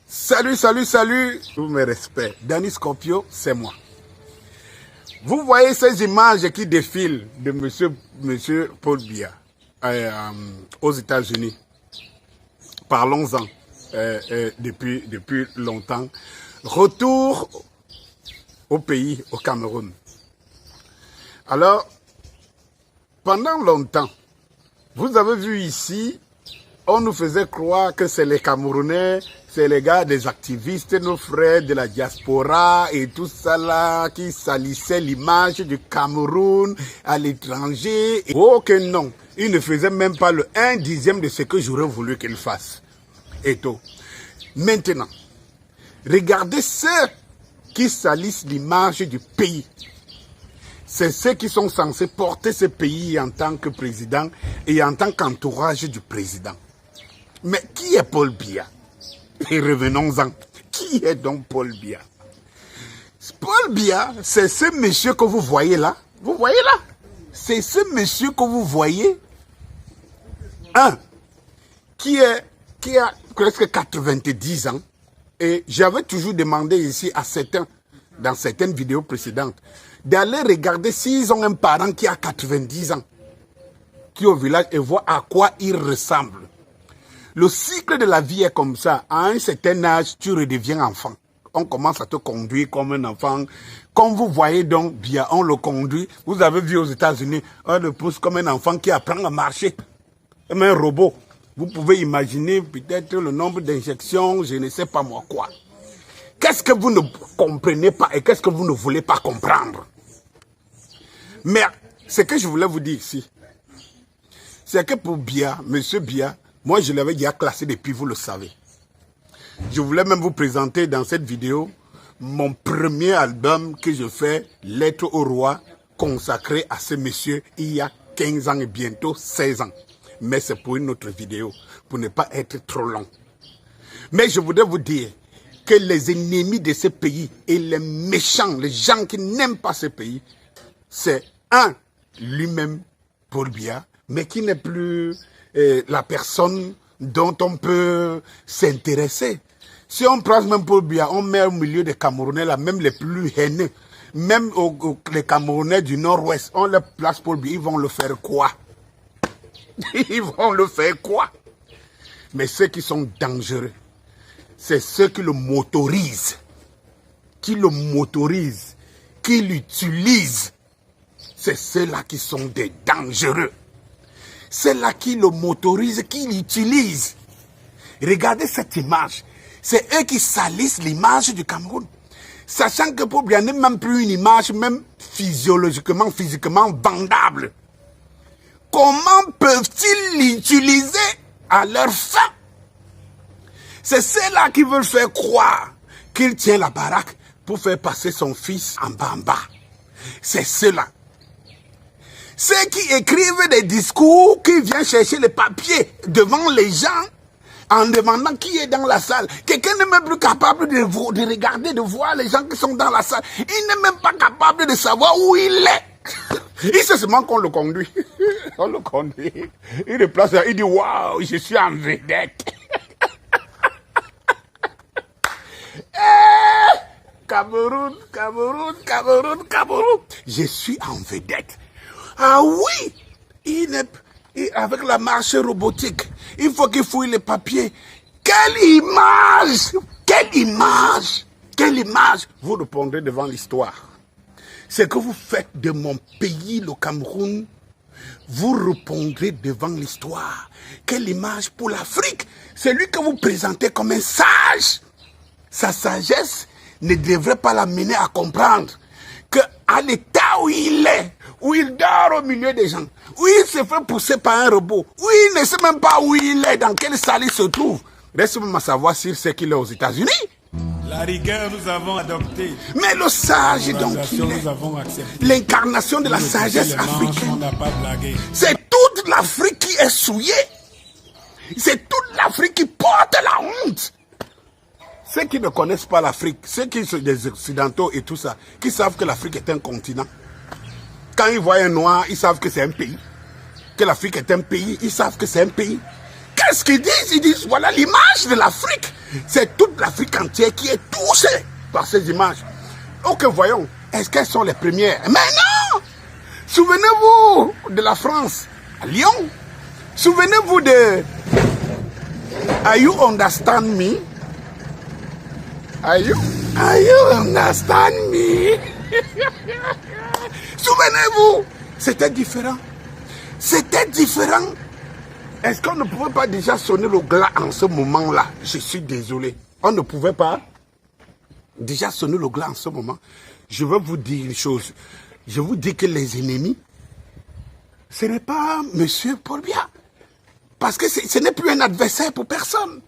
Salut, salut, salut. Tous mes respects. Danny Scorpio, c'est moi. Vous voyez ces images qui défilent de monsieur Paul Biya aux États-Unis. Parlons-en depuis longtemps. Retour au pays, au Cameroun. Alors, pendant longtemps, vous avez vu ici, on nous faisait croire que c'est les Camerounais, c'est les gars des activistes, nos frères de la diaspora et tout ça là, qui salissaient l'image du Cameroun à l'étranger. Oh que non, ils ne faisaient même pas le 1/10 de ce que j'aurais voulu qu'ils fassent. Et tout. Maintenant, regardez ceux qui salissent l'image du pays. C'est ceux qui sont censés porter ce pays en tant que président et en tant qu'entourage du président. Mais qui est Paul Biya? Et revenons-en. Qui est donc Paul Biya? Paul Biya, c'est ce monsieur que vous voyez là. Vous voyez là? C'est ce monsieur que vous voyez. Qui a presque 90 ans. Et j'avais toujours demandé ici à certains, dans certaines vidéos précédentes, d'aller regarder s'ils ont un parent qui a 90 ans, qui est au village et voir à quoi il ressemble. Le cycle de la vie est comme ça. À un certain âge, tu redeviens enfant. On commence à te conduire comme un enfant. Comme vous voyez donc, bien, on le conduit. Vous avez vu aux États-Unis, on le pousse comme un enfant qui apprend à marcher. Comme un robot. Vous pouvez imaginer peut-être le nombre d'injections, je ne sais pas moi quoi. Qu'est-ce que vous ne comprenez pas et qu'est-ce que vous ne voulez pas comprendre? Mais ce que je voulais vous dire ici, c'est que pour Biya, monsieur Biya, moi je l'avais déjà classé depuis, vous le savez. Je voulais même vous présenter dans cette vidéo mon premier album que je fais, Lettre au roi, consacré à ce monsieur il y a 15 ans et bientôt 16 ans. Mais c'est pour une autre vidéo, pour ne pas être trop long. Mais je voudrais vous dire que les ennemis de ce pays et les méchants, les gens qui n'aiment pas ce pays, c'est lui-même, Paul Biya, mais qui n'est plus la personne dont on peut s'intéresser. Si on prend même Paul Biya, on met au milieu des Camerounais, là, même les plus haineux, même les Camerounais du Nord-Ouest, on les place Paul Biya, ils vont le faire quoi? Ils vont le faire quoi? Mais ceux qui sont dangereux, c'est ceux qui le motorisent, qui l'utilisent. C'est ceux-là qui sont des dangereux. Ceux-là qui le motorisent, qui l'utilisent. Regardez cette image. C'est eux qui salissent l'image du Cameroun. Sachant que Paul Biya n'est même plus une image, même physiologiquement, physiquement vendable. Comment peuvent-ils l'utiliser à leur fin? C'est ceux-là qui veulent faire croire qu'il tient la baraque pour faire passer son fils en bas. C'est ceux-là. Ceux qui écrivent des discours, qui viennent chercher les papiers devant les gens en demandant qui est dans la salle. Quelqu'un n'est même plus capable de regarder, de voir les gens qui sont dans la salle. Il n'est même pas capable de savoir où il est. Il sait seulement qu'on le conduit. On le conduit. Il déplace, il dit waouh, je suis en vedette. Cameroun. Je suis en vedette. Ah oui, avec la marche robotique, il faut qu'il fouille les papiers. Quelle image vous répondrez devant l'histoire. Ce que vous faites de mon pays, le Cameroun, vous répondrez devant l'histoire. Quelle image pour l'Afrique. C'est lui que vous présentez comme un sage. Sa sagesse ne devrait pas l'amener à comprendre qu'à l'état où il est, où il dort au milieu des gens, où il se fait pousser par un robot, où il ne sait même pas où il est, dans quelle salle il se trouve. Reste même à savoir s'il sait qu'il est aux États-Unis. La rigueur, nous avons adopté. Mais le sage, donc, il est l'incarnation de la sagesse africaine. C'est toute l'Afrique qui est souillée. C'est toute l'Afrique qui porte la honte. Ceux qui ne connaissent pas l'Afrique, ceux qui sont des Occidentaux et tout ça, qui savent que l'Afrique est un continent. Quand ils voient un noir, ils savent que c'est un pays. Que l'Afrique est un pays, ils savent que c'est un pays. ce qu'ils disent. Ils disent, voilà l'image de l'Afrique. C'est toute l'Afrique entière qui est touchée par ces images. Ok, voyons, est-ce qu'elles sont les premières? Mais non! Souvenez-vous de la France, à Lyon. Souvenez-vous de... Are you understand me? Are you understand me? Souvenez-vous, c'était différent. C'était différent. Est-ce qu'on ne pouvait pas déjà sonner le glas en ce moment-là? Je suis désolé. On ne pouvait pas déjà sonner le glas en ce moment. Je veux vous dire une chose. Je vous dis que les ennemis, ce n'est pas M. Paul Biya. Parce que ce n'est plus un adversaire pour personne.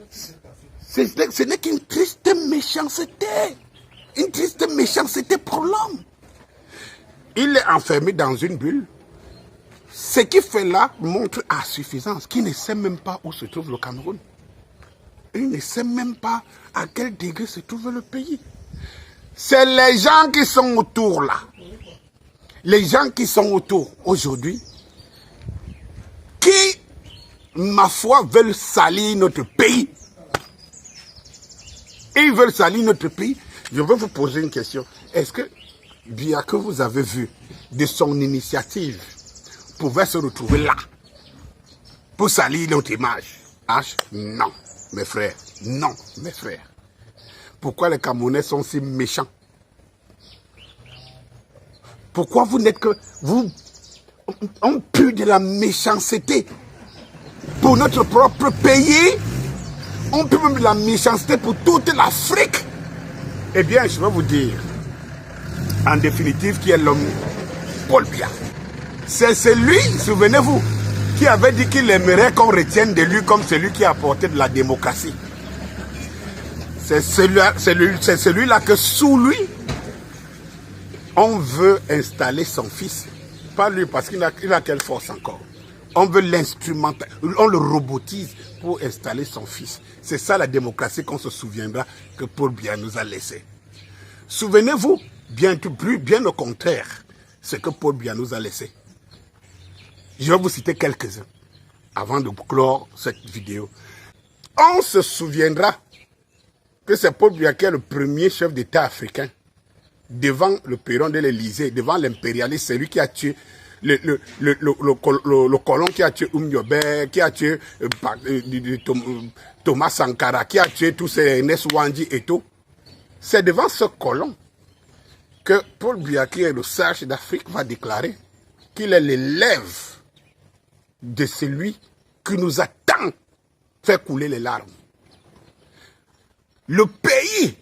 Ce n'est qu'une triste méchanceté. Une triste méchanceté pour l'homme. Il est enfermé dans une bulle. Ce qu'il fait là montre à suffisance qu'il ne sait même pas où se trouve le Cameroun. Il ne sait même pas à quel degré se trouve le pays. C'est les gens qui sont autour là. Les gens qui sont autour aujourd'hui, qui, ma foi, veulent salir notre pays. Ils veulent salir notre pays. Je veux vous poser une question. Est-ce que Biya que vous avez vu de son initiative pouvait se retrouver là pour salir notre image? Non, mes frères. Non, mes frères. Pourquoi les Camerounais sont si méchants? Pourquoi vous n'êtes que... On pue de la méchanceté pour notre propre pays. On pue même de la méchanceté pour toute l'Afrique. Eh bien, je vais vous dire, en définitive, qui est l'homme Paul Biya. C'est celui, souvenez-vous, qui avait dit qu'il aimerait qu'on retienne de lui comme celui qui a apporté de la démocratie. C'est celui-là que sous lui, on veut installer son fils. Pas lui, parce qu'il a quelle force encore. On veut l'instrumenter, on le robotise pour installer son fils. C'est ça la démocratie qu'on se souviendra que Paul Biya nous a laissé. Souvenez-vous, bien au contraire, ce que Paul Biya nous a laissé. Je vais vous citer quelques-uns avant de clore cette vidéo. On se souviendra que c'est Paul Biya qui est le premier chef d'État africain devant le perron de l'Élysée, devant l'impérialiste, c'est lui qui a tué le colon qui a tué Umnyobe, qui a tué Thomas Sankara, qui a tué tous ces Ernest Wandji et tout. C'est devant ce colon que Paul Biya, qui est le sage d'Afrique, va déclarer qu'il est l'élève de celui qui nous a tant fait couler les larmes. Le pays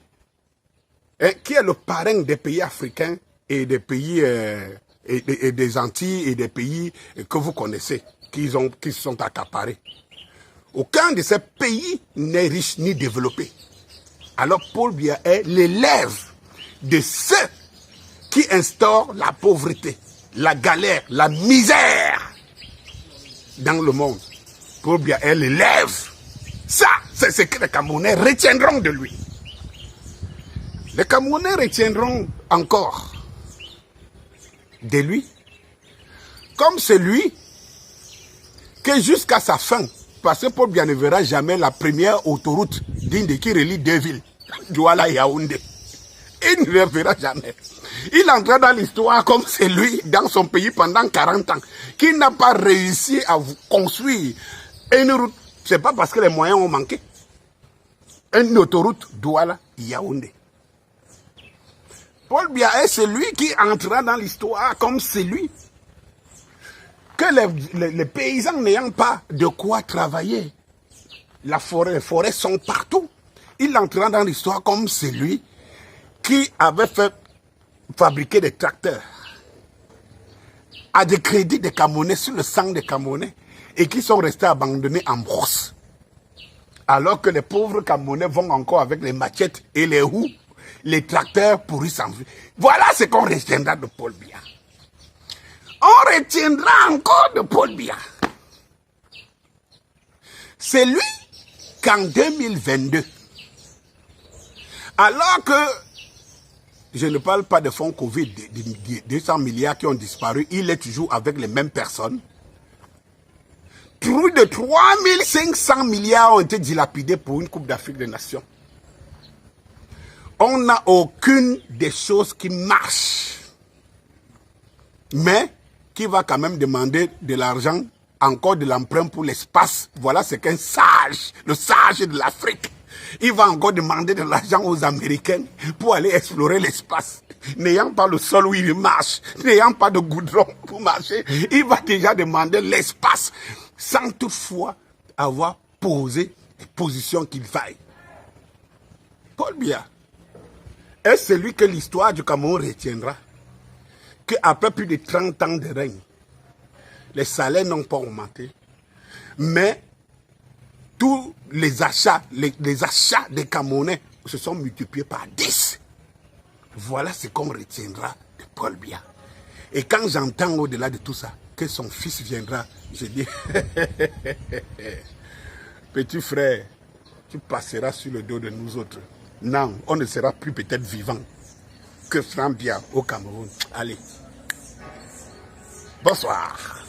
qui est le parrain des pays africains et des pays et des Antilles et des pays que vous connaissez, qui se sont accaparés. Aucun de ces pays n'est riche ni développé. Alors Paul Biya est l'élève de ceux qui instaurent la pauvreté, la galère, la misère dans le monde. Paul Biya est l'élève. Ça, c'est ce que les Camerounais retiendront de lui. Les Camerounais retiendront encore de lui comme celui que jusqu'à sa fin, parce que Paul Biya ne verra jamais la première autoroute digne qui relie deux villes, Douala et Yaoundé. Il ne le verra jamais. Il entrera dans l'histoire comme celui dans son pays pendant 40 ans, qui n'a pas réussi à construire une route. C'est pas parce que les moyens ont manqué. Une autoroute Douala et Yaoundé. Paul Biya est celui qui entrera dans l'histoire comme celui que les paysans n'ayant pas de quoi travailler, les forêts sont partout. Il entrera dans l'histoire comme celui qui avait fait fabriquer des tracteurs à des crédits des Camerounais sur le sang des Camerounais et qui sont restés abandonnés en brosse. Alors que les pauvres Camerounais vont encore avec les machettes et les roues, les tracteurs pourris sans vie. Voilà ce qu'on retiendra de Paul Biya. On retiendra encore de Paul Biya. C'est lui qu'en 2022, alors que je ne parle pas de fonds Covid, de 200 milliards qui ont disparu, il est toujours avec les mêmes personnes. Plus de 3500 milliards ont été dilapidés pour une Coupe d'Afrique des Nations. On n'a aucune des choses qui marche. Mais qui va quand même demander de l'argent, encore de l'emprunt pour l'espace. Voilà ce qu'un sage, le sage de l'Afrique. Il va encore demander de l'argent aux Américains pour aller explorer l'espace. N'ayant pas le sol où il marche, n'ayant pas de goudron pour marcher, il va déjà demander l'espace sans toutefois avoir posé des positions qu'il faille. Paul Biya est celui que l'histoire du Cameroun retiendra, qu'après plus de 30 ans de règne, les salaires n'ont pas augmenté, mais tous les achats, les achats des Camerounais se sont multipliés par 10. Voilà ce qu'on retiendra de Paul Biya. Et quand j'entends au-delà de tout ça, que son fils viendra, je dis, petit frère, tu passeras sur le dos de nous autres. Non, on ne sera plus peut-être vivant que Franck Biya au Cameroun. Allez. Bonsoir.